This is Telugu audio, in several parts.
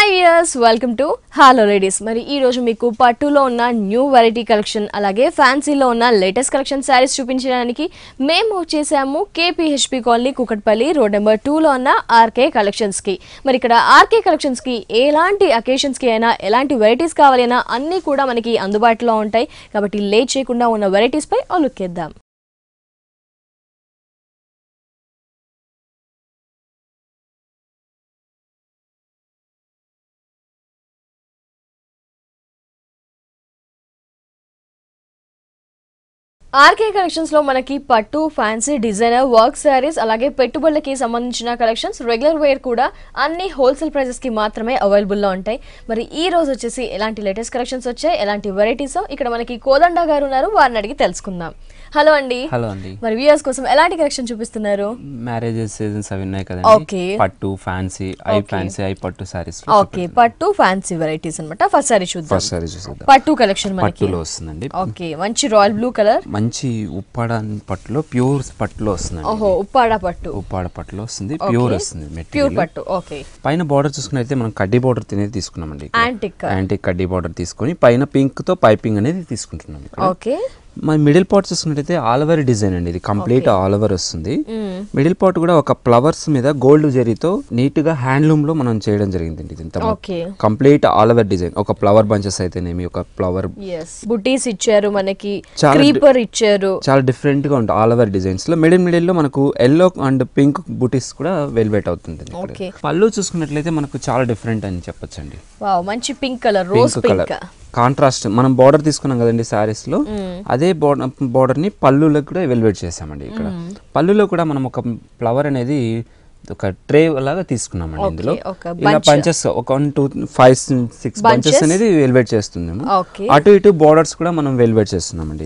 Hi viewers, welcome to hello ladies. మరి ఈ రోజు మీకు పట్టులో ఉన్న న్యూ వెరైటీ కలెక్షన్ అలాగే ఫ్యాన్సీలో ఉన్న లేటెస్ట్ కలెక్షన్ శారీస్ చూపించడానికి మేము వచ్చేసాము కేపీహెచ్పి కాలనీ కుకట్పల్లి రోడ్ నెంబర్ 2లో ఉన్న ఆర్కే కలెక్షన్స్కి. మరి ఇక్కడ ఆర్కే కలెక్షన్స్కి ఎలాంటి అకేషన్స్కి అయినా ఎలాంటి వెరైటీస్ కావాలైనా అన్నీ కూడా మనకి అందుబాటులో ఉంటాయి. కాబట్టి లేట్ చేయకుండా ఉన్న వెరైటీస్పై ఓ లుక్ వేద్దాం. ఆర్కే కలెక్షన్స్ లో మనకి పట్టు, ఫ్యాన్సీ, డిజైనర్, వర్క్ శారీస్ అలాగే పెట్టుబడులకి సంబంధించిన కలెక్షన్స్, రెగ్యులర్ వేర్ కూడా అన్ని హోల్సేల్ ప్రైజెస్ కి మాత్రమే అవైలబుల్ లో ఉంటాయి. మరి ఈ రోజు వచ్చేసి ఎలాంటి లేటెస్ట్ కలెక్షన్స్ వచ్చాయి, ఎలాంటి వెరైటీస్ ఇక్కడ మనకి కోదండ గారు ఉన్నారు, వారిని అడిగి తెలుసుకుందాం. హలో అండి. హలో అండి. మరి వ్యూయర్స్ కోసం ఎలాంటి కలెక్షన్ చూపిస్తున్నారు? మ్యారేజెస్ సీజన్స్ అవి ఉన్నాయి కదండి. ఓకే. పట్టు, ఫ్యాన్సీ, ఐ పట్టు సారీస్. ఓకే, పట్టు ఫ్యాన్సీ వెరైటీస్ అన్నమాట. ఫస్ట్ సారీ చూద్దాం. ఫస్ట్ సారీ చూద్దాం. పట్టు కలెక్షన్ మనకి పట్టులో వస్తుందండి. ఓకే, మంచి రాయల్ బ్లూ కలర్, మంచి ఉప్పాడ పట్టులో ప్యూర్ పట్టులో వస్తుందండి. ఓహో, ఉప్పాడ పట్టు. ఉప్పాడ పట్టులో వస్తుంది, ప్యూర్ వస్తుంది, ప్యూర్ పట్టు. ఓకే. పైన బార్డర్ చూసుకున్నైతే మనం కడ్డీ బార్డర్ తినేది తీసుకున్నామండి. యాంటిక్ కడ్డీ బార్డర్ తీసుకొని పైన పింక్ తో పైపింగ్ అనేది తీసుకుంటున్నాం. ఓకే. మన మిడిల్ పార్ట్ చూసుకున్నట్టయితే ఆల్ ఓవర్ డిజైన్ అండి. ఇది కంప్లీట్ ఆల్ ఓవర్ వస్తుంది. మిడిల్ పార్ట్ కూడా ఒక ఫ్లవర్స్ మీద గోల్డ్ జరీతో నీట్ గా హ్యాండ్లూమ్ లో మనం చేయడం జరిగింది. ఇది కంప్లీట్ ఆల్ ఓవర్ డిజైన్. ఒక ఫ్లవర్ బంచెస్ అయితేనేమి, ఒక ఫ్లవర్ బుటీస్ ఇచ్చారు, మనకి క్రీపర్ ఇచ్చారు. చాలా డిఫరెంట్ గా ఉంటుంది ఆల్ ఓవర్ డిజైన్స్ లో. మిడిల్ లో మనకు ఎల్లో అండ్ పింక్ బుటీస్ కూడా వెల్వెట్ అవుతుంది. పళ్ళు చూసుకున్నట్లయితే మనకు చాలా డిఫరెంట్ అని చెప్పొచ్చండి. మంచి pink colour, rose pink contrast. మనం బార్డర్ తీసుకున్నాం కదండి సారీస్ లో, అదే బార్డర్ ని పళ్ళులకు కూడా వెల్వెట్ చేసామండి. ఇక్కడ పళ్ళులో కూడా మనం ఒక ఫ్లవర్ అనేది ఒక ట్రే లాగా తీసుకున్నామండి. ఇందులో ఇలా పంచెస్ ఒక 1 2 5 6 పంచెస్ అనేది వెల్వెట్ చేస్తున్నాము. అటు ఇటు బార్డర్స్ కూడా మనం వెల్వెట్ చేస్తున్నామండి.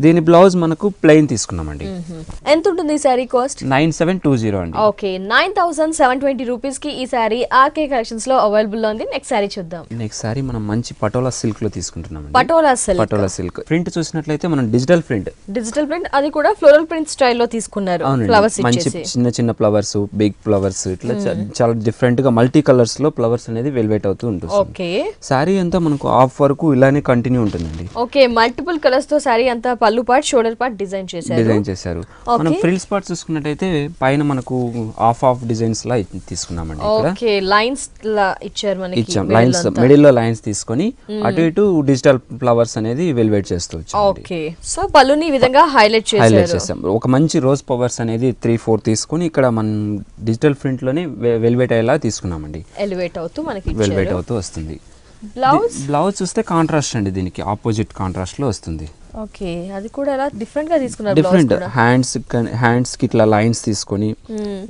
దీని బ్లౌజ్ మనకు ప్లెయిన్ తీసుకున్నామండి. ఎంత ఉంటుంది ఈ సారీ కాస్ట్? 9720 అండి. ఓకే, 9720 రూపీస్ కి ఈ సారీ ఆర్కే కలెక్షన్స్ లో అవైలబుల్ లో ఉంది. నెక్స్ట్ సారీ చూద్దాం. నెక్స్ట్ సారీ మనం మంచి పటోలా సిల్క్ లో తీసుకుంటున్నాం. పటోలా సిల్క్ ప్రింట్ చూసినట్లయితే మనం డిజిటల్ ప్రింట్, అది కూడా ఫ్లోరల్ ప్రింట్ స్టైల్ లో తీసుకున్నారు. ఫ్లవర్స్ మంచి చిన్న ఫ్లవర్స్, బిగ్ ఫ్లవర్స్, ఇట్లా చాలా డిఫరెంట్ గా మల్టీ కలర్స్ లో ఫ్లవర్స్ అనేది వెల్వెట్ అవుతూ ఉంటుంది. ఓకే. సారీ అంతా మనకు హాఫ్ వరకు ఇలానే కంటిన్యూ ఉంటుందండి. ఓకే, మల్టిపుల్ కలర్స్ తో సారీ అంతా పళ్ళు పార్ట్, షోల్డర్ పార్ట్ డిజైన్ చేశారు. మనం ఫ్రిల్స్ పార్ట్ చూసుకున్నట్టయితే పైన మనకు హాఫ్ డిజైన్స్ లా తీసుకున్నామండి. ఓకే, లైన్స్ లా ఇచ్చారు మనకి. లైన్స్ మిడిల్ లో లైన్స్ తీసుకొని అటు ఇటు డిజిటల్ ఫ్లవర్స్ అనేది వెల్వెట్ చేస్తూ వచ్చాము. ఓకే, సో పళ్ళుని ఈ విధంగా హైలైట్ చేసాం. ఒక మంచి రోజ్ ఫ్లవర్స్ అనేది 3-4 తీసుకొని ఇక్కడ మనం డిజిటల్ ప్రింట్ లోనే వెల్వెట్ అయ్యేలా తీసుకున్నామండి. ఎలివేట్ అవుతూ వస్తుంది. బ్లౌజ్ చూస్తే కాంట్రాస్ట్ అండి, దీనికి ఆపోజిట్ కాంట్రాస్ట్ లో వస్తుంది. ఓకే, అది కూడా ఎలా డిఫరెంట్ గా తీసుకున్నారు. డిఫరెంట్ హ్యాండ్స్ కి ఇట్లా లైన్స్ తీసుకొని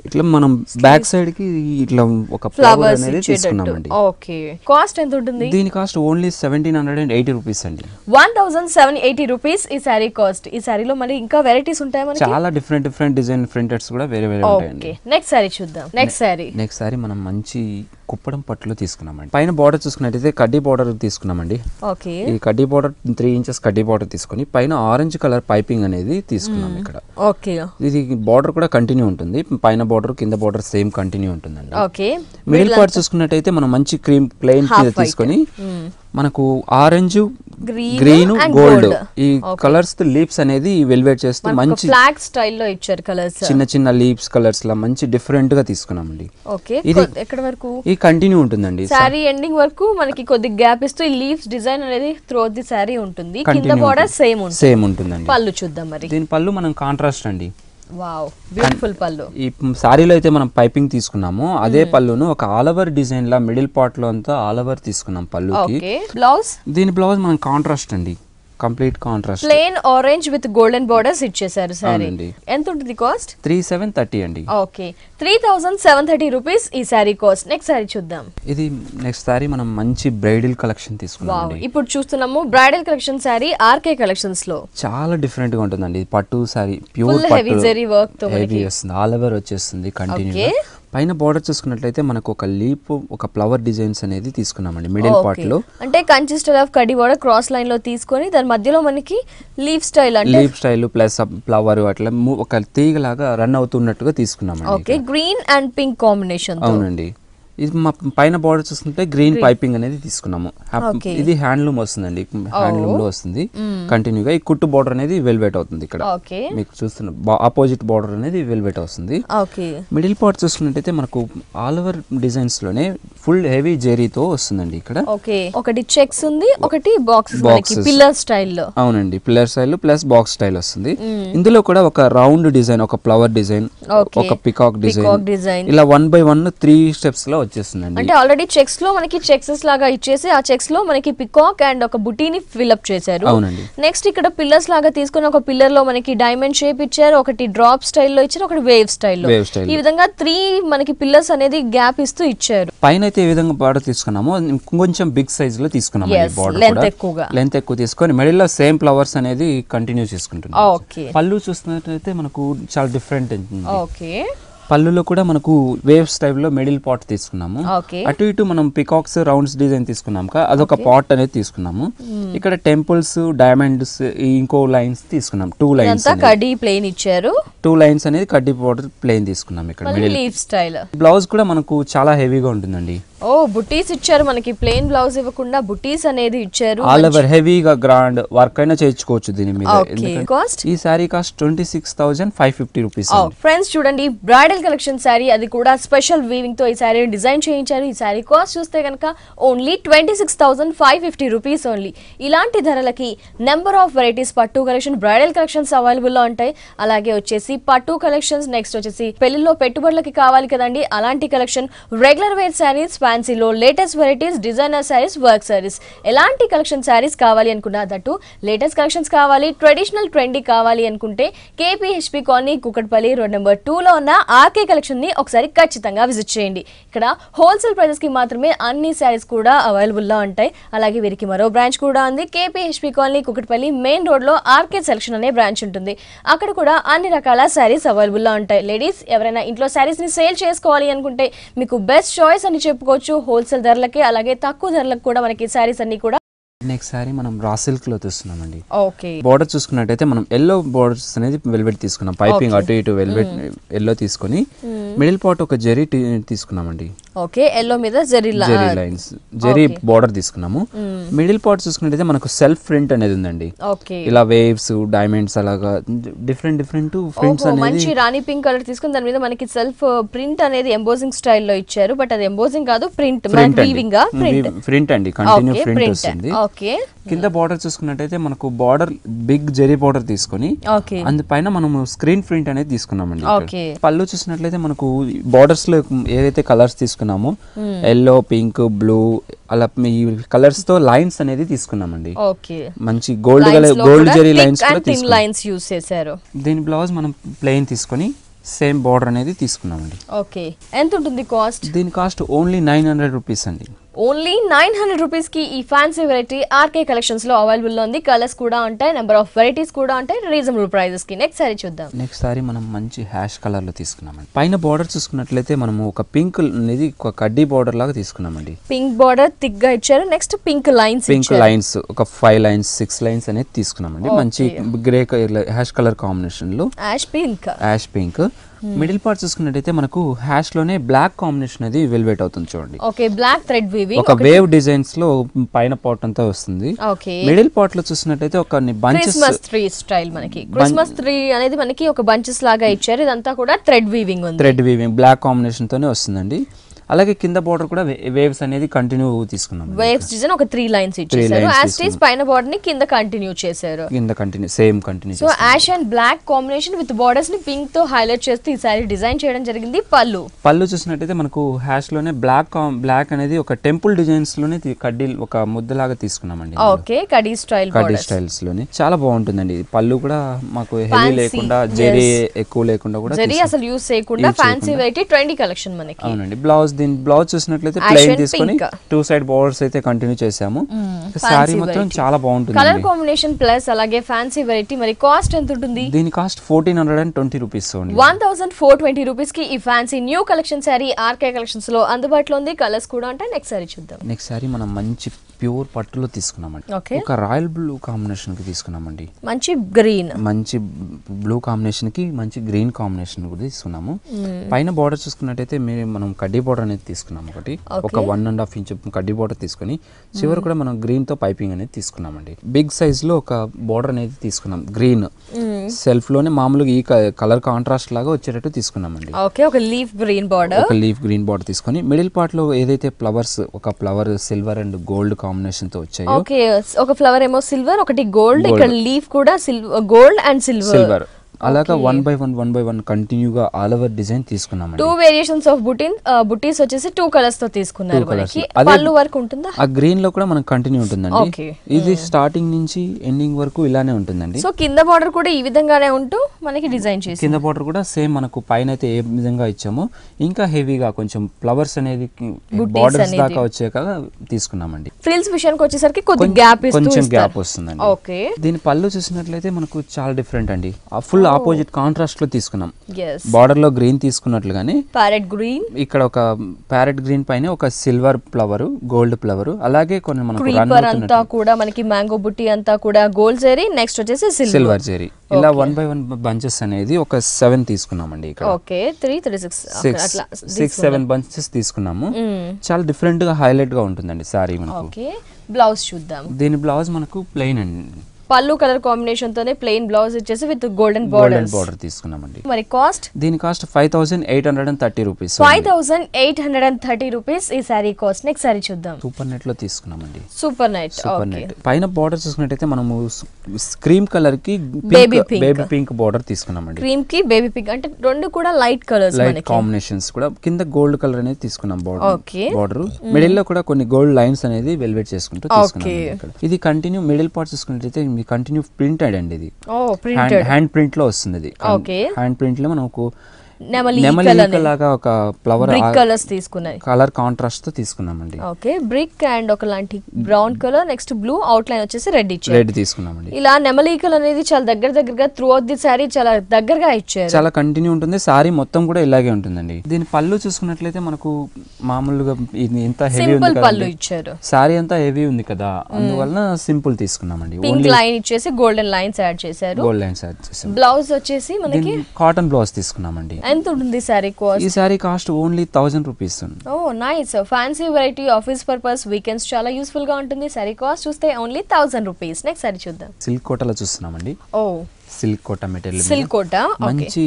ఇట్లా మనం బ్యాక్ సైడ్ కి ఇట్లా ఒక ఫ్లవర్ అనేది తీసుకున్నామండి. ఓకే, కాస్ట్ ఎంత ఉంటుంది? దీని కాస్ట్ ఓన్లీ 1780 రూపీస్ అండి. 1780 రూపీస్ ఈ సారీ కాస్ట్. ఈ సారీలో మరి ఇంకా వెరైటీస్ ఉంటాయి మనకి. చాలా డిఫరెంట్ డిజైన్ ప్రింటెడ్స్ కూడా వేరే ఉంటాయండి. నెక్స్ట్ సారీ చూద్దాం. నెక్స్ట్ సారీ మనం మంచి కుప్పడం పట్టులో తీసుకున్నామండి. పైన బార్డర్ చూసుకున్నట్టయితే కడ్డీ బార్డర్ తీసుకున్నామండి. ఓకే, ఈ కడ్డీ బార్డర్ 3 ఇంచెస్ కడ్డీ బార్డర్ తీసుకుని పైన ఆరెంజ్ కలర్ పైపింగ్ అనేది తీసుకున్నాం ఇక్కడ. ఓకే, ఇది బార్డర్ కూడా కంటిన్యూ ఉంటుంది. పైన బార్డర్ కింద బార్డర్ సేమ్ కంటిన్యూ ఉంటుందండి. ఓకే, మిడిల్ పార్ట్ చూసుకున్నట్టయితే మనం మంచి క్రీమ్ ప్లెయిన్ తీసుకొని మనకు ఆరెంజ్, గ్రీన్, గోల్డ్ ఈ కలర్స్ లీవ్స్ అనేది వెల్వెట్ చేస్తూ మంచి ఫ్లాగ్ స్టైల్లో ఇచ్చారు కలర్స్. చిన్న లీవ్స్ కలర్స్ లా మంచి డిఫరెంట్ గా తీసుకున్నామండి. ఓకే, ఇది ఎక్కడ వరకు ఈ కంటిన్యూ ఉంటుందండి. సారీ ఎండింగ్ వరకు మనకి కొద్ది గ్యాప్ ఇస్తూ ఈ లీవ్స్ డిజైన్ అనేది త్రూ ది సారీ ఉంటుంది. కింద బోర్డర్ సేమ్ ఉంటుందండి. పళ్ళు చూద్దాం. మరి దీని పళ్ళు మనం కాంట్రాస్ట్ అండి. వావ్, బ్యూటిఫుల్ పళ్ళు. ఈ సారీలో అయితే మనం పైపింగ్ తీసుకున్నాము, అదే పళ్ళును ఒక ఆల్ ఓవర్ డిజైన్ లా మిడిల్ పార్ట్ లో అంతా ఆల్ ఓవర్ తీసుకున్నాం పళ్ళుకి. బ్లౌజ్, దీని బ్లౌజ్ మనం కాంట్రాస్ట్ అండి, complete contrast plain orange with golden borders ఇచ్చేసారు. సారీ ఎంత ఉంటుంది కాస్ట్? 3730 అండి. ఓకే, 3730 రూపీస్ ఈ సారీ కాస్ట్. నెక్స్ట్ సారీ చూద్దాం. ఇది నెక్స్ట్ సారీ మనం మంచి బ్రైడల్ కలెక్షన్ తీసుకున్నాం. ఇప్పుడు చూస్తున్నాము bridal collection sari RK collections లో. చాలా డిఫరెంట్ గా ఉంటుందండి. పట్టు sari pure heavy zari work తో వస్తుంది, ఆల్ ఓవర్ వచ్చేస్తుంది కంటిన్యూ. పైన బార్డర్ చూసుకున్నట్లయితే మనకు ఒక లీప్, ఒక ఫ్లవర్ డిజైన్స్ అనేది తీసుకున్నామండి మిడిల్ పార్ట్ లో. అంటే కన్సిస్టర్ ఆఫ్ కడ్డీ బార్డర్ క్రాస్ లైన్ లో తీసుకొని దాని మధ్యలో మనకి లీఫ్ స్టైల్ ప్లస్ ఫ్లవర్ అట్లా ఒక తీగ లాగా రన్ అవుతున్నట్టుగా తీసుకున్నామండి. Okay, green and pink combination. అవునండి. ఇది మా పైన బార్డర్ చూసుకుంటే గ్రీన్ పైపింగ్ అనేది తీసుకున్నాము. ఇది హ్యాండ్లూమ్ వస్తుందండి, హ్యాండ్లూమ్ లో వస్తుంది కంటిన్యూగా. ఈ కుట్టు బార్డర్ అనేది వెల్వెట్ అవుతుంది. ఇక్కడ మీకు చూస్తున్న ఆపోజిట్ బార్డర్ అనేది వెల్వెట్ వస్తుంది. మిడిల్ పార్ట్ చూసుకున్నట్టయితే మనకు ఆల్ ఓవర్ డిజైన్స్ లోనే ఫుల్ హెవీ జెరీతో వస్తుందండి. ఇక్కడ ఒకటి చెక్స్ ఉంది, ఒకటి బాక్స్ పిల్లర్ స్టైల్లో. అవునండి, pillar style plus box style వస్తుంది. ఇందులో కూడా ఒక రౌండ్ డిజైన్, ఒక ఫ్లవర్ డిజైన్, ఒక పికాక్ డిజైన్, ఇలా 1 by 1 3 స్టెప్స్ లో వచ్చేస్తుందండి. అంటే ఆల్రెడీ చెక్స్ లో మనకి చెక్సెస్ లాగా ఇచ్చేసి ఆ చెక్స్ లో మనకి పికాక్ అండ్ ఒక బుటీని ఫిల్అప్ చేశారు. నెక్స్ట్ ఇక్కడ పిల్లర్స్ లాగా తీసుకుని ఒక పిల్లర్ లో మనకి డైమండ్ షేప్ ఇచ్చారు, ఒకటి డ్రాప్ స్టైల్లో ఇచ్చారు, ఒకటి వేవ్ స్టైల్లో. ఈ విధంగా 3 మనకి పిల్లర్స్ అనేది గ్యాప్ ఇస్తూ ఇచ్చారు. పైన అయితే ఏ విధంగా బార్డర్ తీసుకున్నామో కొంచెం బిగ్ సైజ్ లో తీసుకున్నాము. లెంత్ ఎక్కువ తీసుకొని మిడిల్ లో సేమ్ ఫ్లవర్స్ అనేది కంటిన్యూ చేసుకుంటున్నాం. పళ్ళు చూస్తున్నట్లయితే మనకు చాలా డిఫరెంట్ ఉంటుంది. పళ్ళులో కూడా మనకు వేవ్ స్టైల్ లో మిడిల్ పాట్ తీసుకున్నాము. అటు ఇటు మనం పికాక్స్ రౌండ్స్ డిజైన్ తీసుకున్నాం కదా, అదొక పాట్ అనేది తీసుకున్నాము. ఇక్కడ టెంపుల్స్, డైమండ్స్, ఇంకో లైన్స్ తీసుకున్నాం. 2 లైన్స్ కడ్డీ ప్లెయిన్ ఇచ్చారు. 2 లైన్స్ అనేది కడ్డీ బార్డర్ ప్లెయిన్ తీసుకున్నాం. ఇక్కడ మిడిల్ లీఫ్ స్టైల్. బ్లౌజ్ కూడా మనకు చాలా హెవీగా ఉంటుందండి. బుటీస్ ఇచ్చారు, మనకి ప్లెయిన్ బ్లౌజ్ ఇవ్వకుండా బుటీస్ అనేది ఇచ్చారు. ఆల్ ఓవర్ హెవీగా గ్రాండ్ వర్క్ అయినా చేయించుకోవచ్చు దీని మీద. ఈ సారీ కాస్ట్ 26,550 రూపీస్. ఫ్రెండ్స్ చూడండి, బ్రైడల్ కలెక్షన్ సారీ, అది కూడా స్పెషల్ వీవింగ్ తో ఈ సారీ డిజైన్ చేయించారు. ఈ సారీ కాస్ట్ చూస్తే కనుక ఓన్లీ 26,550 రూపీస్ ఓన్లీ. ఇలాంటి ధరలకి నెంబర్ ఆఫ్ వెరైటీస్ పట్టు కలెక్షన్, బ్రైడల్ కలెక్షన్స్ అవైలబుల్ లో ఉంటాయి. అలాగే వచ్చేసి పట్టు కలెక్షన్స్, నెక్స్ట్ వచ్చేసి పెళ్లిలో పెట్టుబడులకి కావాలి కదండి అలాంటి కలెక్షన్, రెగ్యులర్ వేర్ సారీస్, ఫ్యాన్సీలో latest varieties, designer saris, work saris, ఎలాంటి కలెక్షన్ సారీస్ కావాలి అనుకున్నా, దట్టు లేటెస్ట్ కలెక్షన్స్ కావాలి, ట్రెడిషనల్ ట్రెండీ కావాలి అనుకుంటే KPHB colony Kukatpally road number 2 లో ఉన్న ఆర్కే కలెక్షన్ ని ఒకసారి ఖచ్చితంగా విజిట్ చేయండి. ఇక్కడ హోల్సేల్ ప్రైజెస్ కి మాత్రమే అన్ని సారీస్ కూడా అవైలబుల్ లో ఉంటాయి. అలాగే వీరికి మరో బ్రాంచ్ కూడా ఉంది, KPHP colony Kukatpally main road లో ఆర్కే సెలక్షన్ అనే బ్రాంచ్ ఉంటుంది. అక్కడ కూడా అన్ని రకాల సారీస్ అవైలబుల్ లో ఉంటాయి. లేడీస్ ఎవరైనా ఇంట్లో సారీస్ ని సేల్ చేసుకోవాలి అనుకుంటే మీకు బెస్ట్ చాయిస్ అని చెప్పుకోవచ్చు. హోల్సేల్ ధరలకి, అలాగే తక్కువ ధరలకు కూడా మనకి సారీస్ అన్ని కూడా. నెక్స్ట్ సారీ మనం రా సిల్క్ లో తీస్తున్నామండి. బోర్డర్ చూసుకున్నట్టయితే మనం ఎల్లో బోర్డర్స్ అనేది వెల్వెట్ తీసుకున్నాం. పైపింగ్ అటు ఇటు వెల్వెట్ ఎల్లో తీసుకొని మిడిల్ పార్ట్ ఒక జెరీ తీసుకున్నామండి. ఎల్లో మీద జెరీ లైన్స్, జెరీ బోర్డర్ తీసుకున్నాము. మిడిల్ పార్ట్ చూసుకున్నట్టయితే మనకు సెల్ఫ్ ప్రింట్ అనేది ఉందండి. ఇలా వేవ్స్, డైమండ్స్, అలాగా డిఫరెంట్ ప్రింట్స్ అనేది. మంచి రాణి పింక్ కలర్ తీసుకుని దాని మీద మనకి సెల్ఫ్ ప్రింట్ అనేది ఎంబోజింగ్ స్టైల్లో ఇచ్చారు. బట్ అది ఎంబోజింగ్ కాదు, ప్రింట్ అండి, కంటిన్యూ ప్రింట్ వస్తుంది. కింద బార్డర్ చూసుకున్నట్టయితే మనకు బార్డర్ బిగ్ జెరీ బార్డర్ తీసుకొని అందుపైన మనము స్క్రీన్ ప్రింట్ అనేది తీసుకున్నామండి. పళ్ళు చూసినట్లయితే మనకు బార్డర్స్ లో ఏదైతే కలర్స్ తీసుకున్నామో ఎల్లో, పింక్, బ్లూ, అలా ఈ కలర్స్ తో లైన్స్ అనేది తీసుకున్నామండి. మంచి గోల్డ్ జెరీ లైన్స్ యూస్ చేశారు. దీని బ్లౌజ్ మనం ప్లెయిన్ తీసుకొని సేమ్ బార్డర్ అనేది తీసుకున్నామండి. ఎంత ఉంటుంది కాస్ట్? దీని కాస్ట్ ఓన్లీ 900 రూపీస్ అండి. ఓన్లీ 900 రూపీస్ కి ఈ ఫ్యాన్సీ వెరైటీ ఆర్కే కలెక్షన్స్ లో అవైలబుల్ లో ఉంది. కలర్స్ కూడా ఉంటాయి, నెంబర్ ఆఫ్ వెరైటీస్ కూడా ఉంటాయి, రీజనబుల్ ప్రైజెస్ కి. నెక్స్ట్ సారీ చూద్దాం. నెక్స్ట్ సారీ మనం మంచి హ్యాష్ కలర్ లో తీసుకున్నామండి. పైన బార్డర్ చూసుకున్నట్లయితే మనము ఒక పింక్ అనేది ఒక కడ్డీ బార్డర్ లాగా తీసుకున్నామండి. పింక్ బార్డర్ థిక్ గా ఇచ్చారు. నెక్స్ట్ పింక్ లైన్స్ ఒక 5 లైన్స్ 6 లైన్స్ అనేది తీసుకున్నామండి. మంచి గ్రే హ్యాష్ కలర్ కాంబినేషన్ లో యాష్ పింక్. మిడిల్ పార్ట్ చూసుకున్నట్టయితే మనకు హ్యాష్ లోనే బ్లాక్ కాంబినేషన్ అది వెల్వెట్ అవుతుంది చూడండి. బ్లాక్ థ్రెడ్ వీవింగ్, ఒక వేవ్ డిజైన్స్ లో పైన పార్ట్ అంతా వస్తుంది. మిడిల్ పార్ట్ లో చూసినట్టయితే ఒక బంచెస్, క్రిస్మస్ ట్రీ స్టైల్, మనకి క్రిస్మస్ ట్రీ అనేది మనకి ఒక బంచెస్ లాగా ఇచ్చారు. ఇదంతా కూడా థ్రెడ్ వీవింగ్ ఉంది. థ్రెడ్ వీవింగ్ బ్లాక్ కాంబినేషన్ తోనే వస్తుందండి. అలాగే కింద బార్డర్ కూడా వేవ్స్ అనేది కంటిన్యూ తీసుకున్నాం. వేవ్స్ డిజైన్ ఒక 3 లైన్స్ ఇచ్చేసారు. యాస్టీస్ పైన బార్డర్ ని కింద కంటిన్యూ చేశారు. Same continue. So ash and black combination with borders ని పింక్ తో హైలైట్ చేస్తూ ఈ సారీ డిజైన్ చేయడం జరిగింది. పళ్ళు చూసినట్టయితే మనకు హ్యాష్ లోనే బ్లాక్ అనేది ఒక టెంపుల్ డిజైన్స్ లోనే కడ్డీ ఒక ముద్దలాగా తీసుకున్నామండి. కడ్డీ స్టైల్స్ లోనే చాలా బాగుంటుందండి. పళ్ళు కూడా మాకు హెవీ లేకుండా, జెరీ ఎక్కువ లేకుండా కూడా, జెరీ అసలు యూస్ చేయకుండా ఫ్యాన్సీ వెరైటీ ట్రెండీ కలెక్షన్ మనకి. అవునండి. దీని బ్లౌజ్ చూసినట్లయితే ప్లెయిన్ తీసుకొని 2 సైడ్ బోర్డర్స్ అయితే కంటిన్యూ చేసాము. సారీ మొత్తం చాలా బాగుంటుంది. కలర్ కాంబినేషన్ ప్లస్ అలాగే ఫ్యాన్సీ వెరైటీ. మరి కాస్ట్ ఎంత ఉంటుంది? దీని కాస్ట్ 1420 రూపీస్. 1420 రూపీస్ కి ఈ fancy new collection sari RK collections లో అందుబాటులో ఉంది. కలర్స్ కూడా ఉంటాయి. నెక్స్ట్ సారీ చూద్దాం. నెక్స్ట్ సారీ మనం మంచి ప్యూర్ పట్టులో తీసుకున్నామండి. ఒక రాయల్ బ్లూ కాంబినేషన్ కి తీసుకున్నామండి. మంచి బ్లూ కాంబినేషన్ కి మంచి గ్రీన్ కాంబినేషన్ కూడా తీసుకున్నాము. పైన బార్డర్ చూసుకున్నట్టయితే మనం కడ్డీ బార్డర్ అనేది తీసుకున్నాం ఒకటి, ఒక 1.5 ఇంచ్ కడ్డీ బోర్డర్ తీసుకొని చివరి కూడా మనం గ్రీన్ తో పైపింగ్ అనేది తీసుకున్నామండి. బిగ్ సైజ్ లో ఒక బోర్డర్ అనేది తీసుకున్నాం గ్రీన్, సెల్ఫ్ లోనే మామూలుగా ఈ కలర్ కాంట్రాస్ట్ లాగా వచ్చేటట్టు తీసుకున్నామండి. ఒక లీఫ్ గ్రీన్ బార్డర్ తీసుకొని మిడిల్ పార్ట్ లో ఏదైతే ఫ్లవర్స్, ఒక flower silver and gold combination తో వచ్చాయో, ఒక ఫ్లవర్ ఏమో సిల్వర్, ఒకటి గోల్డ్, ఇక్కడ లీఫ్ కూడా గోల్డ్ అండ్ సిల్వర్, అలాగా 1 by 1 కంటిన్యూగా ఆల్ ఓవర్ డిజైన్ తీసుకున్నామండి. 2 వేరియేషన్స్ ఆఫ్ బుటీస్ వచ్చేసి 2 కలర్స్ తో తీసుకున్నారు. మనకి పళ్ళు వరకు ఉంటుందా? ఆ గ్రీన్ లో కూడా మనకు కంటిన్యూ ఉంటుందండి. ఇది స్టార్టింగ్ నుంచి ఎండింగ్ వరకు ఇలానే ఉంటుందండి. సో కింద బార్డర్ కూడా ఈ విధంగానే ఉంటూ మనకి డిజైన్ చేసి, కింద బార్డర్ కూడా సేమ్ మనకు పైన అయితే ఏ విధంగా ఇచ్చామో ఇంకా హెవీగా కొంచెం ఫ్లవర్స్ అనేది బార్డర్స్ దాకా వచ్చాక తీసుకున్నామండి. ఫ్రిల్స్ విషయానికి వచ్చేసరికి కొంచెం గ్యాప్ వస్తుందండి. దీని పళ్ళు చూసినట్లయితే మనకు చాలా డిఫరెంట్ అండి. ఫుల్ ఆపోజిట్ కాంట్రాస్ట్ లో తీసుకున్నాం. బార్డర్ లో గ్రీన్ తీసుకున్నట్లుగానే ప్యారెట్ గ్రీన్, ఇక్కడ ఒక ప్యారెట్ గ్రీన్ పైన ఒక సిల్వర్ ఫ్లవర్, గోల్డ్ ఫ్లవర్, అలాగే కొన్ని మనకు క్రీపర్ అంతా కూడా మనకి మ్యాంగో బుట్టి అంతా కూడా గోల్డ్ జెరీ, నెక్స్ట్ వచ్చేసి సిల్వర్ జెరీ, ఇలా 1 by 1 బంచెస్ అనేది ఒక 7 తీసుకున్నామండి. ఇక్కడ 6-7 బంచెస్ తీసుకున్నాము. చాలా డిఫరెంట్ గా హైలైట్ గా ఉంటుందండి సారీ మనకు. బ్లౌజ్ చూద్దాం. దీని బ్లౌజ్ మనకు ప్లెయిన్ అండి, పల్లు కలర్ కాంబినేషన్ తోనే ప్లెయిన్ బ్లౌజ్ ఇచ్చేసి విత్ గోల్డెన్ బార్డర్ తీసుకున్నామండి. మరి కాస్ట్, దీని కాస్ట్ 5830 రూపీస్. 5830 రూపీస్ ఈ సారీ కాస్ట్. నెక్స్ట్ సారీ చూద్దాం. సూపర్ నెట్ లో తీసుకున్నామండి. సూపర్ నెట్ పైన బార్డర్ చూసుకున్నట్టయితే మనము క్రీమ్ కలర్ కి బేబీ పింక్ బార్డర్ తీసుకున్నామండి. క్రీమ్ కి బేబీ పింక్ అంటే రెండు కూడా లైట్ కలర్స్, లైట్ కాంబినేషన్స్ కూడా. కింద గోల్డ్ కలర్ అనేది తీసుకున్నాం బార్డర్. మిడిల్ లో కూడా కొన్ని గోల్డ్ లైన్స్ అనేది వెల్వెట్ చేసుకుంటూ తీసుకున్నాం. ఇది కంటిన్యూ మిడిల్ పార్ట్ చూసుకున్నట్టయితే కంటిన్యూ ప్రింటెడ్ అండి. ఇది హ్యాండ్ ప్రింట్ లో వస్తుంది. ఇది హ్యాండ్ ప్రింట్ లో మనకు నెమలికలాగా ఒక ఫ్లవర్ కలర్స్ తీసుకున్నాయి, కలర్ కాంట్రాస్ట్ తో తీసుకున్నామండి. బ్రిక్ అండ్ ఒకలాంటి brown colour, next blue, out line వచ్చేసి రెడ్ తీసుకున్నామండి. ఇలా నెమలికలు అనేది చాలా దగ్గరగా త్రూ అవుట్ ది సారీ చాలా దగ్గరగా ఇచ్చారు. చాలా కంటిన్యూ ఉంటుంది. సారీ మొత్తం కూడా ఇలాగే ఉంటుందండి. దీని పళ్ళు చూసుకున్నట్లయితే మనకు మామూలుగా ఎంత హెవీ ఉంది పళ్ళు ఇచ్చారు. సారీ అంతా హెవీ ఉంది కదా, అందువలన సింపుల్ తీసుకున్నామండి. పింక్ లైన్ ఇచ్చేసి గోల్డెన్ లైన్స్ యాడ్ చేశారు. బ్లౌజ్ వచ్చేసి మనకి కాటన్ బ్లౌజ్ తీసుకున్నామండి. ఎంత ఉంటుంది సారీ కాస్ట్? ఈ sorry cost only 1000 rupees. Nice, fancy variety, office purpose, weekends చాలా యూస్ఫుల్ గా ఉంటుంది. సారీ కాస్ట్ చూస్తే ఓన్లీ 1000 రూపీస్. నెక్స్ట్ సారీ చూద్దాం. సిల్క్ కోటలో చూస్తున్నామండి. సిల్క్ కోట మెటీరియల్, సిల్క్ కోట మంచి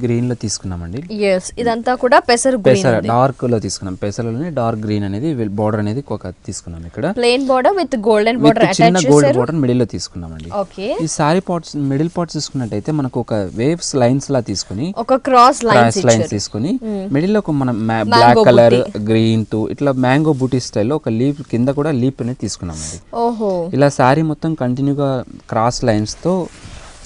గ్రీన్ లో తీసుకున్నామండి. ఇదంతా కూడా పెసర్ డార్క్ లో తీసుకున్నాం. పెసరలోనే డార్క్ గ్రీన్ అనేది బార్డర్ అనేది ఒక తీసుకున్నాం. ఇక్కడ plain border with golden border attach చేశారు. గోల్డ్ బార్డర్ మిడిల్ లో తీసుకున్నామండి. ఈ సారీ పార్ట్స్ మిడిల్ పార్ట్స్ చూసుకున్నట్టయితే మనకు ఒక వేవ్స్ లైన్స్ లా తీసుకుని, ఒక క్రాస్ లైన్స్ తీసుకుని మిడిల్ లో ఒక మనం బ్లాక్ కలర్ గ్రీన్ తో ఇట్లా మ్యాంగో బూటీ స్టైల్లో ఒక లీఫ్ కింద కూడా లీఫ్ అనేది తీసుకున్నామండి. ఇలా సారీ మొత్తం కంటిన్యూగా క్రాస్ లైన్స్ తో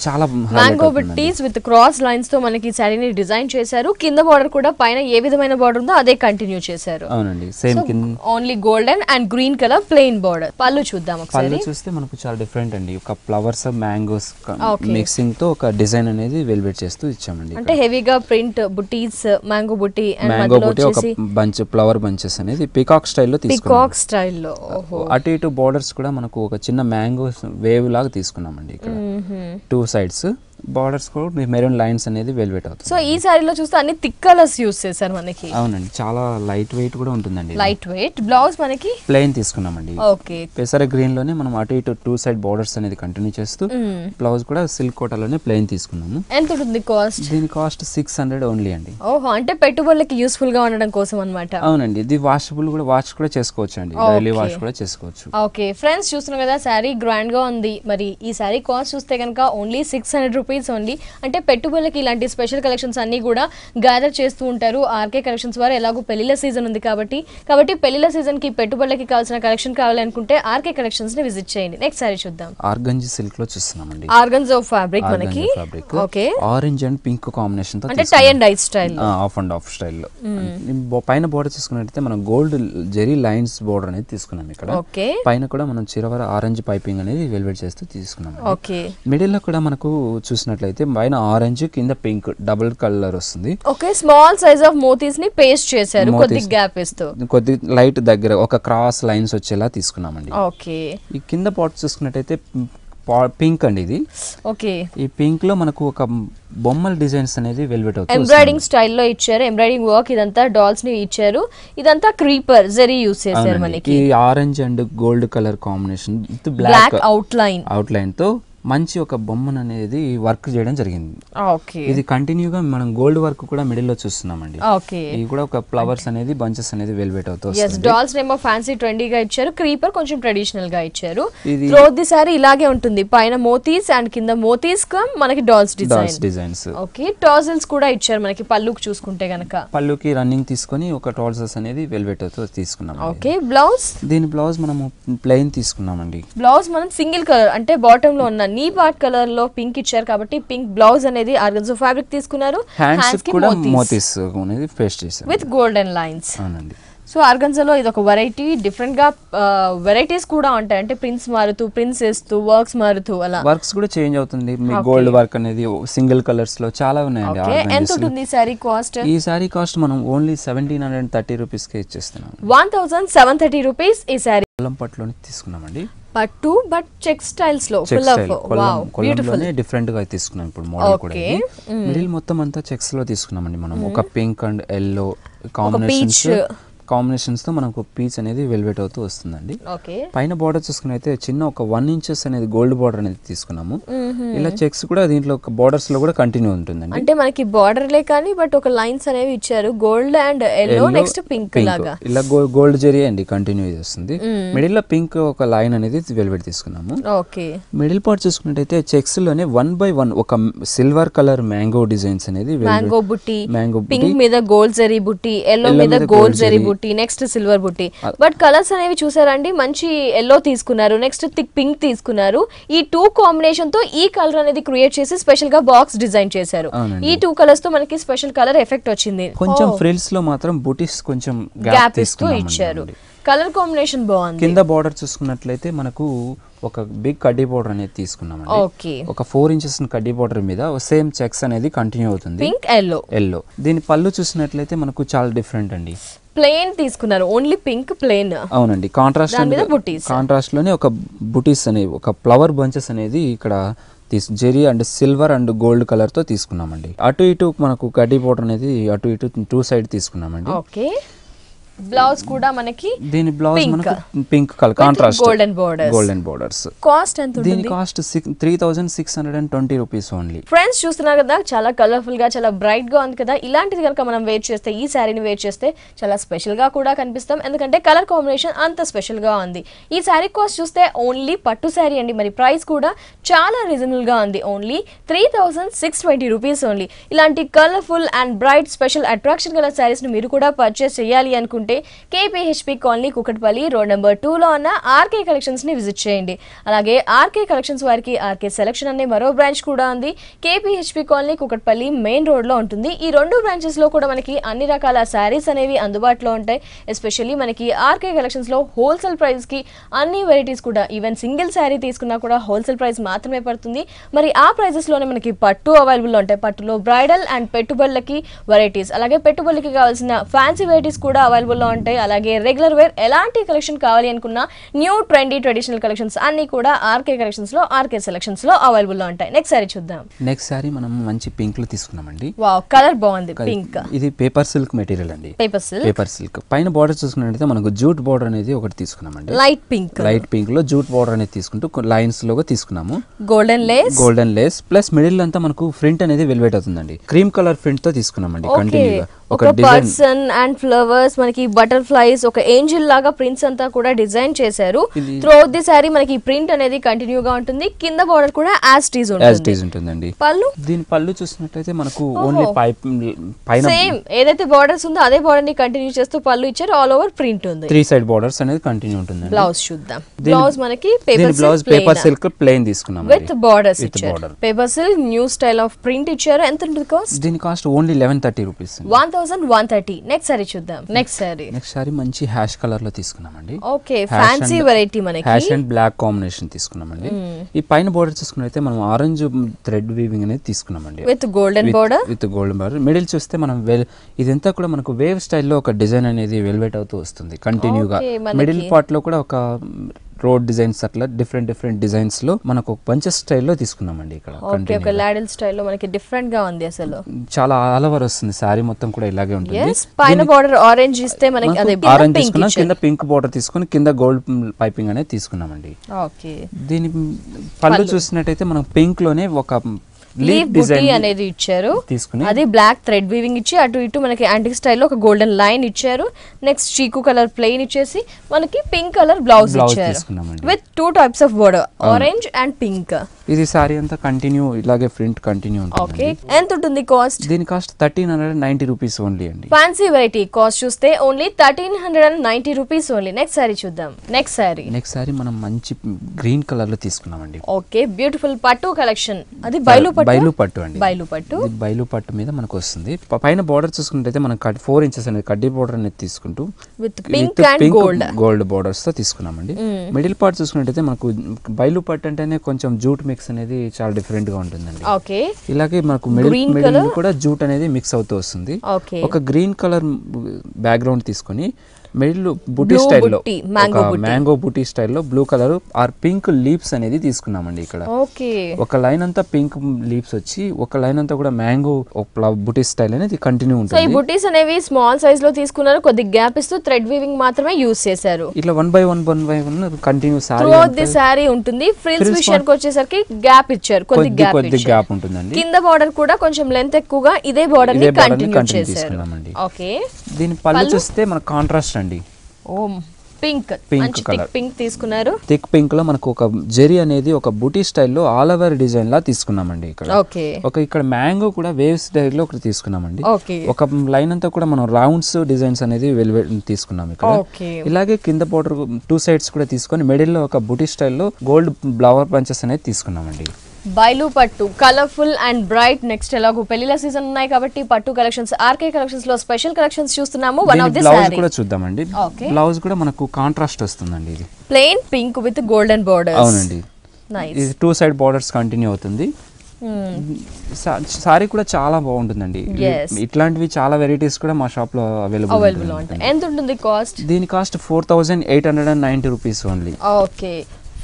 చాలా mango buttis with cross lines తో మనకి సారీని డిజైన్ చేశారు. కింద బార్డర్ కూడా పైన ఏ విధమైన బార్డర్ ఉందో అదే కంటిన్యూ చేశారు. అవునండి, సేమ్ కింద only golden and green colour plain border. పళ్ళు చూద్దాం ఒకసారి. పళ్ళు చూస్తే మనకు చాలా డిఫరెంట్ అండి. ఒక ఫ్లవర్స్ మ్యాంగోస్ మిక్సింగ్ తో ఒక డిజైన్ అనేది వెల్వెట్ చేస్తూ ఇచ్చామండి. అంటే హెవీగా ప్రింట్ బుట్టీస్, మ్యాంగో బుట్టి అండ్ మ్యాంగో బుట్టి ఒక బంచ్ ఫ్లవర్ బంచెస్ అనేది పికాక్ స్టైల్లో తీసుకున్నాం. పికాక్ స్టైల్లో అటు ఇటు బోర్డర్స్ కూడా మనకు ఒక చిన్న మ్యాంగో వేవ్ లాగా తీసుకున్నామండి. ఇక్కడ 2 sides బార్డర్స్ కూడా మెరూన్ లైన్స్ అనేది వెల్వెట్ అవుతుంది. సో ఈ సారీలో చూస్తే అన్ని థిక్ కలర్స్ యూస్ చేశారు మనకి. అవునండి, చాలా లైట్ వెయిట్ కూడా ఉంటుందండి. Light weight. బ్లౌజ్ మనకి ప్లెయిన్ తీసుకున్నామండి. పెసర గ్రీన్ లోనే మనం అటు ఇటు 2 side బార్డర్స్ అనేది కంటిన్యూ చేస్తూ బ్లౌజ్ కూడా సిల్క్ కోటాలోనే ప్లెయిన్ తీసుకున్నాము. ఎంత ఉంటుంది కాస్ట్? దీని కాస్ట్ 600 ఓన్లీ అండి. అంటే పెట్టుబడులకి యూస్ఫుల్ గా ఉండడం కోసం అన్నమాట. అవునండి, ఇది వాష్ కూడా చేసుకోవచ్చు అండి. డైలీ వాష్ కూడా చేసుకోవచ్చు. ఫ్రెండ్స్ చూస్తున్నారు కదా, సారీ గ్రాండ్ గా ఉంది. మరి ఈ సారీ కాస్ట్ చూస్తే కనుక ఓన్లీ 600 రూపీస్ ఓన్లీ. అంటే పెట్టుబడులకి ఇలాంటి స్పెషల్ కలెక్షన్స్ అన్ని కూడా గ్యాదర్ చేస్తూ ఉంటారు ఆర్కే కలెక్షన్స్ వారు. ఎలాగో పెళ్లిళ్ళ సీజన్ ఉంది కాబట్టి పెళ్లిళ్ళ సీజన్ కి పెట్టుబడులకి కావాల్సిన కలెక్షన్ కావాలనుకుంటే ఆర్కే కలెక్షన్స్ ని విజిట్ చేయండి. నెక్స్ట్ సారీ చూద్దాం. ఆర్గంజా సిల్క్ లో చూస్తున్నామండి. ఆర్గంజా ఫ్యాబ్రిక్ మనకి ఆరెంజ్ అండ్ పింక్ కాంబినేషన్ తో, అంటే tie and dye style, half and half style లో. పైన బోర్డర్ చూసుకున్నట్లయితే మనం గోల్డ్ జెరీ లైన్స్ బోర్డర్ అనేది తీసుకున్నాం. ఇక్కడ పైన కూడా మనం చిరవర ఆరెంజ్ పైపింగ్ అనేది వెల్వెట్ చేస్తూ తీసుకున్నాం. మిడిల్ లో కూడా మనకు చూసినట్లయితే పైన ఆరెంజ్ కింద పింక్ డబుల్ కలర్ వస్తుంది. స్మాల్ సైజ్ ఆఫ్ మోతీస్ ని పేస్ట్ చేశారు కొద్ది గ్యాప్ ఇస్తూ, కొద్ది లైట్ దగ్గర ఒక క్రాస్ లైన్స్ వచ్చేలా తీసుకున్నామండి. ఈ కింద పార్ట్ చూసుకున్నట్టయితే పింక్ అండి ఇది. ఓకే, ఈ పింక్ లో మనకు ఒక బొమ్మల డిజైన్స్ అనేది వెల్వెట్ అవుతుంది, ఎంబ్రాయిడింగ్ స్టైల్లో ఇచ్చారు, ఎంబ్రాయిడింగ్ వర్క్ ఇదంతా డాల్స్ ని ఇచ్చారు, ఇదంతా క్రీపర్ జరీ యూస్ చేశారు మనకి. ఈ orange and gold colour combination with black outline తో మంచి ఒక బొమ్మను అనేది వర్క్ చేయడం జరిగింది. ఓకే, ఇది కంటిన్యూగా మనం గోల్డ్ వర్క్ కూడా మిడిల్ లో చూస్తున్నామండి. ఓకే, ఇది కూడా ఒక ఫ్లవర్స్ అనేది బంచెస్ అనేది వెల్వెట్ అవుతుంది. డాల్స్ నేమో ఫ్యాన్సీ ట్రెండీగా ఇచ్చారు, క్రీపర్ కొంచెం ట్రెడిషనల్ గా ఇచ్చారు. త్రోట్ ది సారీ ఇలాగే ఉంటుంది, పైన మోతీస్ అండ్ కింద మోతీస్ మనకి డాల్స్ డిజైన్స్. ఓకే, టాజిల్స్ కూడా ఇచ్చారు మనకి పళ్ళుకి చూసుకుంటే గనక. పళ్ళుకి రన్నింగ్ తీసుకొని ఒక టాజిల్స్ అనేది వెల్వెట్ అవుతూ తీసుకున్నాం. ఓకే, బ్లౌజ్, దీని బ్లౌజ్ మనము ప్లెయిన్ తీసుకున్నామండి. బ్లౌజ్ మనం సింగిల్ కలర్ అంటే బాటమ్ లో ఉన్న నీ పార్ట్ కలర్ లో పింక్ ఇచ్చారు కాబట్టి పింక్ బ్లౌజ్ అనేది ఆర్గన్జా ఫ్యాబ్రిక్ తీసుకున్నారు. హ్యాండ్స్ కి కూడా మోతీస్ అనేది పేస్ట్ చేశారు విత్ గోల్డెన్ లైన్స్. అవునండి. సో ఆర్గన్జాలో ఇది ఒక వెరైటీ, డిఫరెంట్ గా వెరైటీస్ కూడా ఉంటాయి, అంటే ప్రింట్స్ మారుతూ ప్రింట్స్ వేస్తూ వర్క్స్ మారుతూ అలా వర్క్స్ కూడా చేంజ్ అవుతుంది. మీ గోల్డ్ వర్క్ అనేది సింగిల్ కలర్స్ లో చాలా ఉన్నాయండి. ఎంత ఉంటుంది సారీ కాస్ట్? ఈ సారీ కాస్ట్ మనం ఓన్లీ 1730 రూపీస్ కే ఇచ్చేస్తున్నాం. 1730 రూపీస్ ఈ సారీ. కొల్లం పట్టులోనే తీసుకున్నామండి, పట్టు బట్ చెక్ స్టైల్స్ లో కొల్లంలోనే డిఫరెంట్ గా తీసుకున్నాం. ఇప్పుడు మోడల్ కూడా మిడిల్ మొత్తం అంతా చెక్స్ లో తీసుకున్నామండి మనం. ఒక పింక్ అండ్ ఎల్లో కాంబినేషన్స్ తో మనకు పీచ్ అనేది వెల్వెట్ అవుతూ వస్తుందండి. పైన బార్డర్ చూసుకుని అయితే చిన్న ఒక 1 ఇంచెస్ అనేది గోల్డ్ బార్డర్ అనేది తీసుకున్నాము. ఇలా చెక్స్ కూడా దీంట్లో బార్డర్స్ లో కూడా కంటిన్యూ ఉంటుందండి. అంటే మనకి బార్డర్ లే కానీ బట్ ఒక లైన్స్ అనేవి ఇచ్చారు, gold and yellow, next pink లాగా. ఇలా గోల్డ్ జరీ అండి కంటిన్యూ చేస్తుంది. మిడిల్ లో పింక్ ఒక లైన్ అనేది వెల్వెట్ తీసుకున్నాము. ఓకే, మిడిల్ పార్ట్ చూసుకున్నట్టయితే చెక్స్ లోనే 1 by 1 ఒక సిల్వర్ కలర్ మ్యాంగో డిజైన్స్ అనేది మ్యాంగో బుట్టి, పింక్ మీద గోల్డ్ జరీ బుట్టి, ఎల్లో మీద గోల్డ్ జరీ బుట్టి, నెక్స్ట్ సిల్వర్ బుట్టి. బట్ కలర్స్ అనేవి చూసారండి, మంచి ఎల్లో తీసుకున్నారు, నెక్స్ట్ థిక్ పింక్ తీసుకున్నారు. ఈ 2 కాంబినేషన్ తో ఈ కలర్ అనేది క్రియేట్ చేసి స్పెషల్ గా బాక్స్ డిజైన్ చేశారు. ఈ 2 కలర్స్ తో మనకి స్పెషల్ కలర్ ఎఫెక్ట్ వచ్చింది. కొంచెం ఫ్రిల్స్ లో మాత్రం బుటీస్ కొంచెం గ్యాప్ ఇస్తూ ఇచ్చారు. కలర్ కాంబినేషన్ బాగుంది. కింద బార్డర్ చూసుకున్నట్లయితే మనకు ఒక బిగ్ కడ్డీ బార్డర్ అనేది తీసుకున్నామండి. ఒక 4 ఇంచెస్ కడ్డీ బార్డర్ మీద సేమ్ చెక్స్ అనేది కంటిన్యూ అవుతుంది, పింక్ ఎల్లో. దీని పళ్ళు చూసినట్లయితే మనకు చాలా డిఫరెంట్ అండి. ప్లెయిన్ తీసుకున్నారు, ఓన్లీ పింక్ ప్లెయిన్. అవునండి, కాంట్రాస్ట్ లోనే ఒక బుటీస్ అనేవి ఒక ఫ్లవర్ బంచెస్ అనేది ఇక్కడ zari and silver and gold colour తో తీసుకున్నామండి. అటు ఇటు మనకు కడ్డీ బార్డర్ అనేది అటు ఇటు 2 సైడ్ తీసుకున్నామండి. ఓకే, బ్లౌజ్ కూడా మనకి దీని బ్లౌజ్ మనకు pink colour contrast golden borders. Cost ఎంత ఉంటుంది? దీని కాస్ట్ 3620 రూపీస్ ఓన్లీ. ఫ్రెండ్స్ చూస్తున్నారు కదా, చాలా కలర్ఫుల్ గా చాలా బ్రైట్ గా ఉంది కదా. ఇలాంటిది కనుక మనం వేర్ చేస్తే, ఈ శారీని వేర్ చేస్తే చాలా స్పెషల్ గా కూడా కనిపిస్తాం, ఎందుకంటే కలర్ కాంబినేషన్ అంత స్పెషల్ గా ఉంది. ఈ శారీ కాస్ట్ చూస్తే ఓన్లీ పట్టు శారీ అండి, మరి ప్రైస్ కూడా చాలా రీజనబుల్ గా ఉంది, ఓన్లీ 3620 రూపీస్ ఓన్లీ. ఇలాంటి colourful and bright special attraction colour saris ని మీరు కూడా పర్చేస్ చేయాలి అనుకుంటే KPHB colony Kukatpally road number 2 లో ఉన్న ఆర్కే కలెక్షన్స్ ని విజిట్ చేయండి. అలాగే ఆర్కే కలెక్షన్స్ వారికి ఆర్కే సెలెక్షన్ అనే మరో బ్రాంచ్ కూడా ఉంది, KPHP colony Kukatpally main road లో ఉంటుంది. ఈ 2 బ్రాంచెస్ లో కూడా మనకి అన్ని రకాల శారీస్ అనేవి అందుబాటులో ఉంటాయి. ఎస్పెషల్లీ మనకి ఆర్కే కలెక్షన్స్ లో హోల్సేల్ ప్రైస్ కి అన్ని వెరైటీస్ కూడా, ఈవెన్ సింగిల్ శారీ తీసుకున్నా కూడా హోల్సేల్ ప్రైస్ మాత్రమే పడుతుంది. మరి ఆ ప్రైజెస్ లోనే మనకి పట్టు అవైలబుల్ ఉంటాయి. పట్టులో బ్రైడల్ అండ్ పెట్టుబడులకి వెరైటీస్, అలాగే పెట్టుబడులకి కావాల్సిన ఫ్యాన్సీ వెరైటీస్ కూడా అవైలబుల్ లో ఉంటాయి. అలాగే రెగ్యులర్ వేర్ ఎలాంటి కలెక్షన్ కావాలి అనుకున్నా న్యూ ట్రెండీ ట్రెడిషనల్ కలెక్షన్స్ అన్ని కూడా ఆర్కే కలెక్షన్స్ లో, ఆర్కే సెలెక్షన్స్ లో అవైలబుల్ లో ఉంటాయి. నెక్స్ట్ సారీ చూద్దాం. నెక్స్ట్ సారీ మనం మంచి పింక్ లో తీసుకున్నామండి. వావ్, కలర్ బాగుంది పింక్. ఇది పేపర్ సిల్క్ మెటీరియల్ అండి, పేపర్ సిల్క్. పైన బార్డర్ చూసుకున్నట్లయితే మనకు జూట్ బార్డర్ అనేది ఒకటి తీసుకున్నామండి, లైట్ పింక్ లో జూట్ బార్డర్ అనేది తీసుకుంటూ లైన్స్ లోగా తీసుకున్నాము. గోల్డెన్ లేస్ ప్లస్ మిడిల్ అంతా మనకు ప్రింట్ అనేది వెల్వెట్ అవుతుందండి. క్రీమ్ కలర్ ప్రింట్ తో తీసుకున్నామండి. కంటిన్యూగా ఒక పర్సన్ అండ్ ఫ్లవర్స్, మనకి బటర్ఫ్లైస్, ఒక ఏంజిల్ లాగా ప్రింట్స్ అంతా కూడా డిజైన్ చేశారు. త్రూఅవుట్ ది సారీ మనకి ప్రింట్ అనేది కంటిన్యూ గా ఉంటుంది. కింద బార్డర్ కూడా యాజ్ టీజ్ ఉంటుందండి. పళ్ళు, దీని పళ్ళు చూసినట్లయితే మనకు ఓన్లీ పైన సేమ్ ఏదైతే బార్డర్స్ ఉందో అదే బార్డర్ ని కంటిన్యూ చేస్తూ పళ్ళు ఇచ్చారు. ఆల్ ఓవర్ ప్రింట్ ఉంది. 3 సైడ్ బార్డర్స్ అనేది కంటిన్యూ ఉంటుంది. బ్లౌజ్ చూద్దాం. బ్లౌజ్ మనకి పేపర్ సిల్క్ ప్లెయిన్ తీసుకున్నాం విత్ బార్డర్స్ ఇచ్చారు. Paper silk new style of print ఇచ్చారు. ఎంత ఉంటుంది కాస్ట్? దీని cost only 1130 rupees. 1130. Next sari చూద్దాం. నెక్స్ట్ సారీ మంచి హ్యాష్ కలర్ లో తీసుకున్నామండి. ఓకే, ఫ్యాన్సీ వెరైటీ మనకి హ్యాష్ అండ్ బ్లాక్ కాంబినేషన్ తీసుకున్నామండి. ఈ పైన బోర్డర్ చూసుకున్నట్లయితే మనం ఆరెంజ్ థ్రెడ్ వీవింగ్ అనేది తీసుకున్నామండి విత్ గోల్డెన్ బోర్డర్. మిడిల్ చూస్తే మనం ఇదంతా కూడా మనకు వేవ్ స్టైల్లో ఒక డిజైన్ అనేది వెల్వెట్ అవుతూ వస్తుంది కంటిన్యూగా. మిడిల్ పార్ట్ లో కూడా ఒక రోడ్ డిజైన్స్ అట్లా డిఫరెంట్ డిజైన్స్ లో మనకు బంచెస్ స్టైల్లో తీసుకున్నామండి ఇక్కడ. ఓకే, ఒక లాడెల్ స్టైల్లో మనకి డిఫరెంట్ గా ఉంది అసలు. చాలా ఆల్ ఓవర్ వస్తుంది సారీ మొత్తం కూడా ఇలాగే ఉంటుంది. పైన బార్డర్ ఆరెంజ్ ఇస్తే మనకి అదే ఆరెంజ్ తీసుకున్నాం, కింద పింక్ బార్డర్ తీసుకుని కింద గోల్డ్ పైపింగ్ అనేది తీసుకున్నామండి. ఓకే, దీని పళ్ళు చూసినట్టయితే మనం పింక్ లోనే ఒక లీఫ్ బుటీ అనేది ఇచ్చారు. అది బ్లాక్ థ్రెడ్ వీవింగ్ ఇచ్చి అటు ఇటు మనకి యాంటిక్ స్టైల్లో ఒక గోల్డెన్ లైన్ ఇచ్చారు. నెక్స్ట్ చీకు కలర్ ప్లెయిన్ ఇచ్చేసి మనకి పింక్ కలర్ బ్లౌజ్ ఇచ్చారు with 2 types of border, orange and pink. ఇది సారీ అంతా కంటిన్యూ ఇలాగే ప్రింట్ కంటిన్యూ ఉంటుంది. ఓకే, ఎంత ఉంటుంది కాస్ట్? దీని కాస్ట్ 1390 రూపీస్ ఓన్లీ అండి. ఫ్యాన్సీ వెరైటీ కాస్ట్ చూస్తే only 1390 rupees only. Next sari చూద్దాం. నెక్స్ట్ సారీ మనం మంచి గ్రీన్ కలర్ లో తీసుకున్నామండి. ఓకే, బ్యూటిఫుల్ పట్టు కలెక్షన్. అది బయలు పట్టు అండి. బయలు పట్టు మీద మనకు వస్తుంది. పైన బార్డర్ చూసుకుంటే మనం 4 ఇంచెస్ అనేది కడ్డీ బార్డర్ అనేది తీసుకుంటూ with pink and gold borders తో తీసుకున్నామండి. మిడిల్ పార్ట్ చూసుకున్నట్టయితే మనకు బయలు పట్టు అంటేనే కొంచెం జూట్ మిక్స్ అనేది చాలా డిఫరెంట్ గా ఉంటుందండి. ఓకే, ఇలాగే మనకు మిడిల్ కూడా జూట్ అనేది మిక్స్ అవుతూ వస్తుంది. ఒక గ్రీన్ కలర్ బ్యాక్గ్రౌండ్ తీసుకొని మిడిల్ బుటీ స్టైల్లో మ్యాంగో బుటీ స్టైల్లో blue colour or pink leaves అనేది తీసుకున్నామండి ఇక్కడ. ఒక లైన్ అంతా పింక్ లీవ్స్ వచ్చి ఒక లైన్ అంతా కూడా మ్యాంగో బుటీ స్టైల్ అనేది కంటిన్యూ ఉంటుంది. ఈ బుటీస్ అనేవి స్మాల్ సైజ్ లో తీసుకున్నారు, కొద్ది గ్యాప్ ఇస్తూ థ్రెడ్ వీవింగ్ మాత్రమే యూస్ చేశారు. ఇట్లా 1 by 1 కంటిన్యూ సారీ ఉంటుంది. ఫ్రిల్స్ విషయానికి వచ్చేసరికి గ్యాప్ ఇచ్చారు, కొద్ది గ్యాప్ ఉంటుందండి. కింద బార్డర్ కూడా కొంచెం లెంత్ ఎక్కువగా ఇదే బార్డర్ ని కంటిన్యూ చేశారు. ఓకే, దీని పళ్ళు చూస్తే మన కాంట్రాస్ట్ అండి. పింక్ కలర్ పింక్ తీసుకున్నారు. థిక్ పింక్ లో మనకు ఒక జెరీ అనేది ఒక బుటీ స్టైల్లో ఆల్ ఓవర్ డిజైన్ లా తీసుకున్నామండి ఇక్కడ. ఒక ఇక్కడ మ్యాంగో కూడా వేవ్స్ స్టైల్ లో ఒకటి తీసుకున్నామండి. ఒక లైన్ అంతా కూడా మనం రౌండ్స్ డిజైన్స్ అనేది తీసుకున్నాం ఇక్కడ. ఇలాగే కింద బోర్డర్ 2 సైడ్స్ కూడా తీసుకొని మిడిల్ లో ఒక బుటీ స్టైల్లో గోల్డ్ ఫ్లవర్ బంచెస్ అనేది తీసుకున్నామండి. బైలు పట్టు కలర్ఫుల్ అండ్ బ్రైట్. నెక్స్ట్ ఎలాగో పెళ్లిల సీజన్ ఉన్నాయి కాబట్టి పట్టు కలెక్షన్స్ ఆర్కే కలెక్షన్స్ లో స్పెషల్ కలెక్షన్స్ చూస్తున్నాము. వన్ ఆఫ్ ది సారీ కూడా చూద్దామండి. బ్లౌజ్ కూడా మనకు కాంట్రాస్ట్ వస్తుందండి. ఇది plain pink with golden borders. అవునండి, ఇది 2 సైడ్ బోర్డర్స్ కంటిన్యూ అవుతుంది. సారీ కూడా చాలా బాగుంటుందండి. ఇట్లాంటివి చాలా వెరైటీస్ కూడా మా షాప్ లో అవైలబుల్ ఉంటాయి. ఎంత ఉంటుంది కాస్ట్? దీని cost 4890 rupees only. Okay,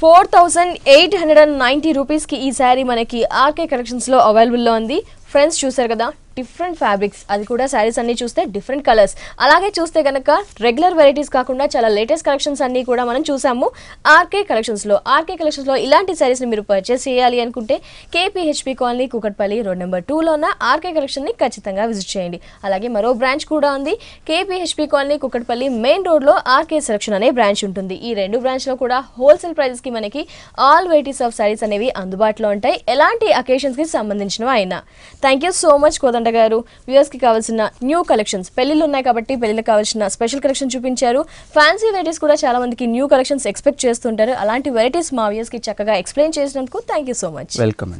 4890 rupees కి ఈ శారీ మనకి ఆర్కే కలెక్షన్స్ లో అవైలబుల్ లో ఉంది. ఫ్రెండ్స్ చూసారు కదా, డిఫరెంట్ ఫ్యాబ్రిక్స్, అది కూడా శారీస్ అన్ని చూస్తే డిఫరెంట్ కలర్స్. అలాగే చూస్తే కనుక రెగ్యులర్ వెరైటీస్ కాకుండా చాలా లేటెస్ట్ కలెక్షన్స్ అన్ని కూడా మనం చూసాము ఆర్కే కలెక్షన్స్లో. ఆర్కే కలెక్షన్స్లో ఇలాంటి శారీస్ని మీరు పర్చేస్ చేయాలి అనుకుంటే KPHP colony Kukatpally road number 2లో ఉన్న ఆర్కే కలెక్షన్ని ఖచ్చితంగా విజిట్ చేయండి. అలాగే మరో బ్రాంచ్ కూడా ఉంది, KPHP కాలనీ కూకట్పల్లి మెయిన్ రోడ్లో ఆర్కే సెలక్షన్ అనే బ్రాంచ్ ఉంటుంది. ఈ 2 బ్రాంచ్లో కూడా హోల్సేల్ ప్రైజెస్కి మనకి ఆల్ వెరైటీస్ ఆఫ్ శారీస్ అనేవి అందుబాటులో ఉంటాయి, ఎలాంటి అకేషన్స్కి సంబంధించినవి అయినా. థ్యాంక్ యూ సో మచ్ కోదండ గారు. వ్యూవర్స్ కి కావాల్సిన న్యూ కలెక్షన్స్, పెళ్లిళ్ళు ఉన్నాయి కాబట్టి పెళ్లిళ్ళకి కావాల్సిన స్పెషల్ కలెక్షన్ చూపించారు. ఫ్యాన్సీ వెరైటీస్ కూడా చాలా మందికి న్యూ కలెక్షన్స్ ఎక్స్పెక్ట్ చేస్తుంటారు. అలాంటి వెరైటీస్ మా వ్యూవర్స్ కి చక్కగా ఎక్స్ప్లెయిన్ చేసినందుకు thank you so much. Welcome.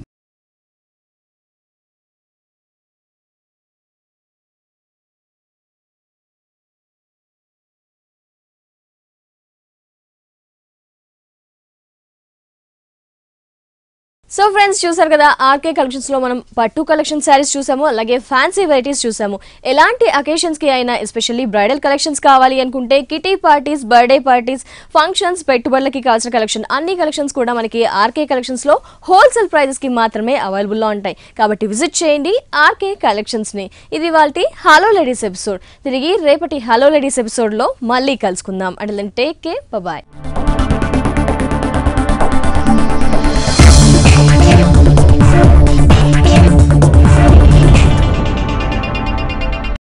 So friends చూసారు కదా, ఆర్కే కలెక్షన్స్ లో మనం పట్టు కలెక్షన్ శారీస్ చూసాము, అలాగే ఫ్యాన్సీ వెరైటీస్ చూసాము. ఎలాంటి అకేషన్స్ కి అయినా ఎస్పెషల్లీ బ్రైడల్ కలెక్షన్స్ కావాలి అనుకుంటే kitty parties, birthday parties, functions, పెట్టుబడులకి కావాల్సిన కలెక్షన్ అన్ని కలెక్షన్స్ కూడా మనకి ఆర్కే కలెక్షన్స్ లో హోల్సేల్ ప్రైజెస్ కి మాత్రమే అవైలబుల్ లో ఉంటాయి. కాబట్టి విజిట్ చేయండి ఆర్కే కలెక్షన్స్ ని. ఇది వాళ్ళ హలో లేడీస్ ఎపిసోడ్. తిరిగి రేపటి హలో లేడీస్ ఎపిసోడ్ లో మళ్ళీ కలుసుకుందాం. అంటే టేక్ కేర్, బాయ్.